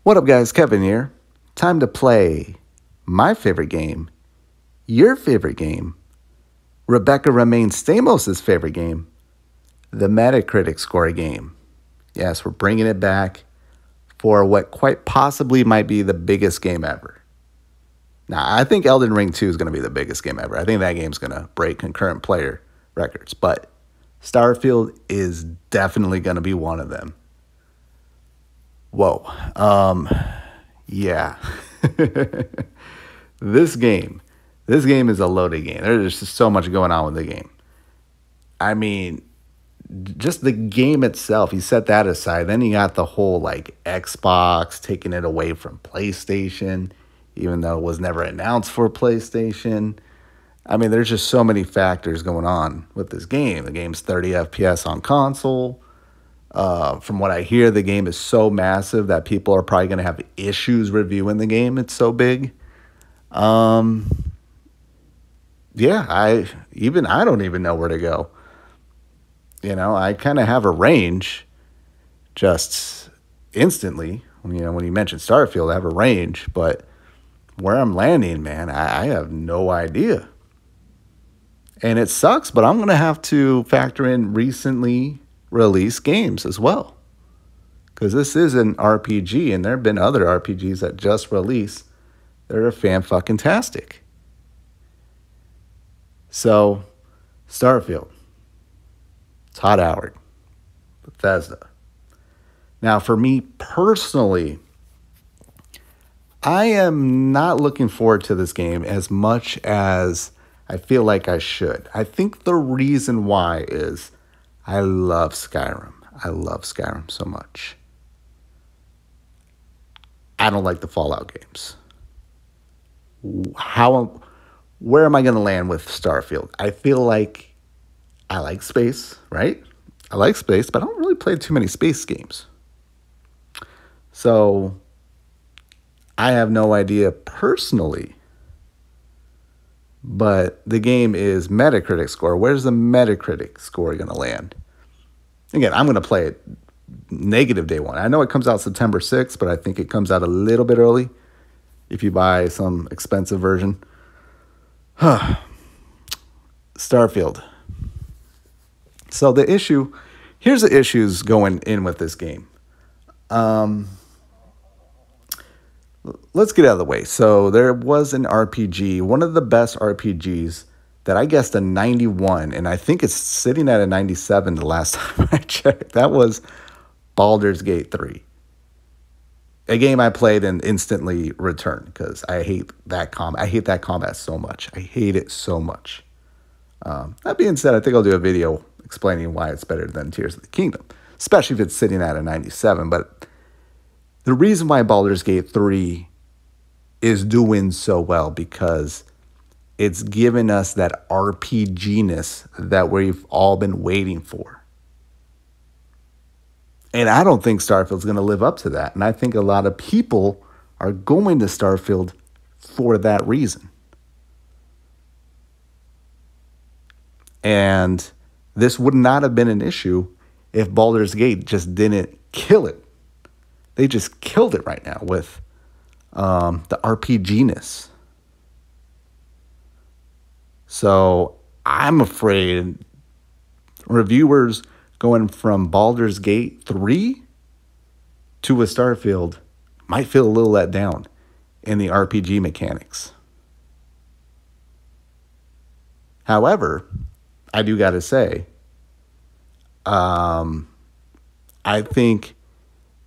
What up, guys? Kevin here. Time to play my favorite game, your favorite game, Rebecca Remains Stamos' favorite game, the Metacritic score game. Yes, we're bringing it back for what quite possibly might be the biggest game ever. Now, I think Elden Ring 2 is going to be the biggest game ever. I think that game's going to break concurrent player records, but Starfield is definitely going to be one of them. Whoa. Yeah. This game, this game is a loaded game. There's just so much going on with the game. I mean, just the game itself, you set that aside. Then you got the whole like Xbox taking it away from PlayStation, even though it was never announced for PlayStation. I mean, there's just so many factors going on with this game. The game's 30 FPS on console. From what I hear, the game is so massive that people are probably going to have issues reviewing the game. It's so big. Yeah, I don't even know where to go. You know, I kind of have a range just instantly. When you mentioned Starfield, I have a range, but where I'm landing, man, I have no idea. And it sucks, but I'm going to have to factor in recently released games as well. Because this is an RPG, and there have been other RPGs that just released that are fan-fucking-tastic. So, Starfield. Todd Howard. Bethesda. Now, for me personally, I am not looking forward to this game as much as I feel like I should. I think the reason why is I love Skyrim. I love Skyrim so much. I don't like the Fallout games. Where am I going to land with Starfield? I feel like I like space, right? I like space, but I don't really play too many space games. So I have no idea personally, but the game is Metacritic score. Where's the Metacritic score going to land? Again, I'm going to play it negative day one. I know it comes out September 6th, but I think it comes out a little bit early if you buy some expensive version. Starfield. So here's the issues going in with this game. Let's get out of the way. So there was an RPG, one of the best RPGs that I guessed a 91, and I think it's sitting at a 97 the last time I checked. That was Baldur's Gate 3. A game I played and instantly returned because I hate that combat. I hate that combat so much. I hate it so much. That being said, I think I'll do a video explaining why it's better than Tears of the Kingdom, especially if it's sitting at a 97. But the reason why Baldur's Gate 3 is doing so well because it's given us that RPG-ness that we've all been waiting for. And I don't think Starfield's going to live up to that. And I think a lot of people are going to Starfield for that reason. And this would not have been an issue if Baldur's Gate just didn't kill it. They just killed it right now with the RPG-ness. So I'm afraid reviewers going from Baldur's Gate 3 to a Starfield might feel a little let down in the RPG mechanics. However, I do got to say, I think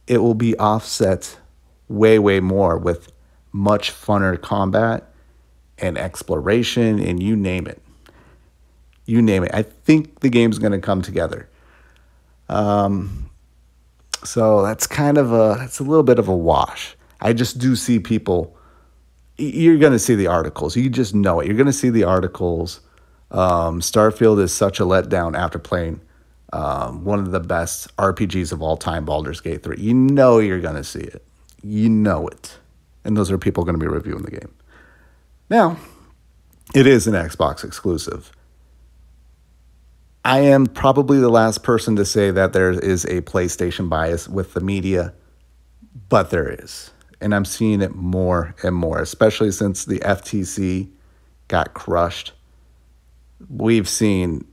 it will be offset way, way more with much funner combat and exploration, and you name it. You name it. I think the game's going to come together. So that's it's a little bit of a wash. I just do see people, you're going to see the articles. You just know it. You're going to see the articles. Starfield is such a letdown after playing one of the best RPGs of all time, Baldur's Gate 3. You know you're going to see it. You know it. And those are people going to be reviewing the game. Now, it is an Xbox exclusive. I am probably the last person to say that there is a PlayStation bias with the media but there is. And I'm seeing it more and more, especially since the FTC got crushed. We've seen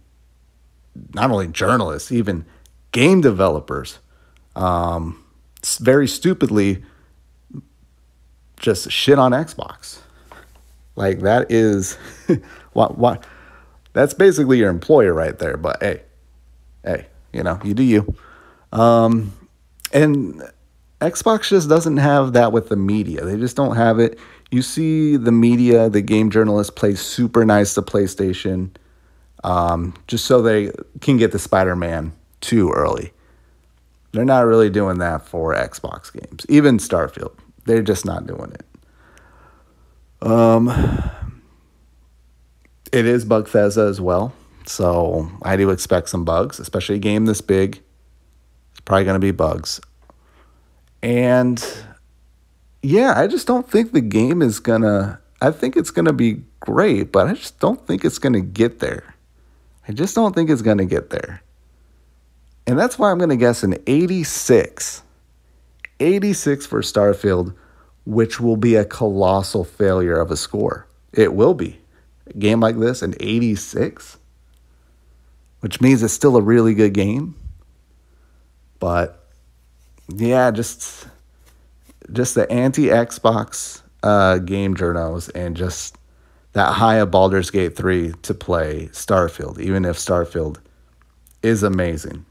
not only journalists, even game developers, very stupidly just shit on Xbox. Like that is what that's basically your employer right there. But hey, you do you. And Xbox just doesn't have that with the media. They just don't have it. You see the media, the game journalists play super nice to PlayStation, just so they can get the Spider-Man too early. They're not really doing that for Xbox games. Even Starfield, they're just not doing it. It is Bugthesda as well, so I do expect some bugs, especially a game this big. It's probably going to be bugs. And yeah, I just don't think the game is going to, I think it's going to be great, but I just don't think it's going to get there. I just don't think it's going to get there. And that's why I'm going to guess an 86. 86 for Starfield, which will be a colossal failure of a score. It will be. A game like this, an 86, which means it's still a really good game. But yeah, just the anti-Xbox game journos and just that high of Baldur's Gate 3 to play Starfield, even if Starfield is amazing.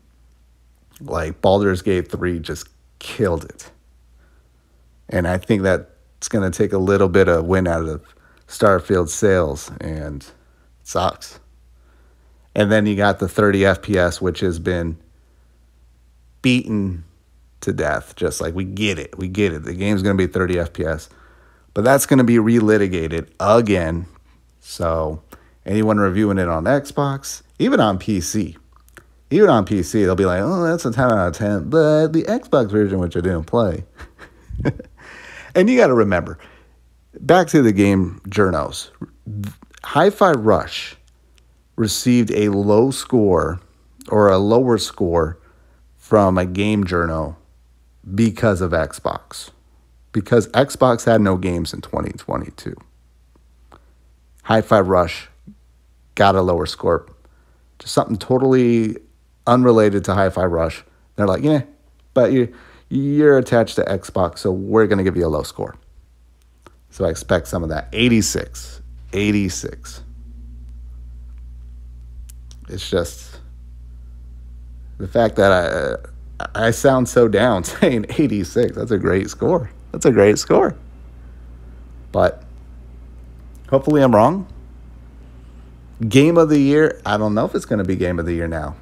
Like Baldur's Gate 3 just killed it. And I think that's going to take a little bit of win out of Starfield sales, and it sucks. And then you got the 30 FPS, which has been beaten to death. Just like we get it. The game's going to be 30 FPS. But that's going to be relitigated again. So anyone reviewing it on Xbox, even on PC, they'll be like, oh, that's a 10 out of 10. But the Xbox version, which I didn't play. And you got to remember, back to the game journos, Hi-Fi Rush received a low score or a lower score from a game journo because of Xbox. Because Xbox had no games in 2022. Hi-Fi Rush got a lower score. Just something totally unrelated to Hi-Fi Rush. They're like, yeah, but you're attached to Xbox, so we're going to give you a low score. So I expect some of that. 86. It's just the fact that I sound so down saying 86. That's a great score. But hopefully I'm wrong. Game of the year, I don't know if it's going to be game of the year now.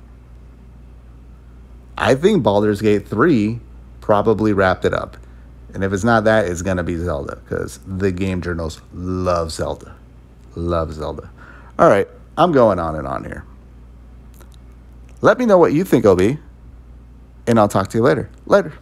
I think Baldur's Gate 3 probably wrapped it up. And if it's not that, it's going to be Zelda, because the game journals love Zelda. All right, I'm going on and on here. Let me know what you think it'll be, and I'll talk to you later.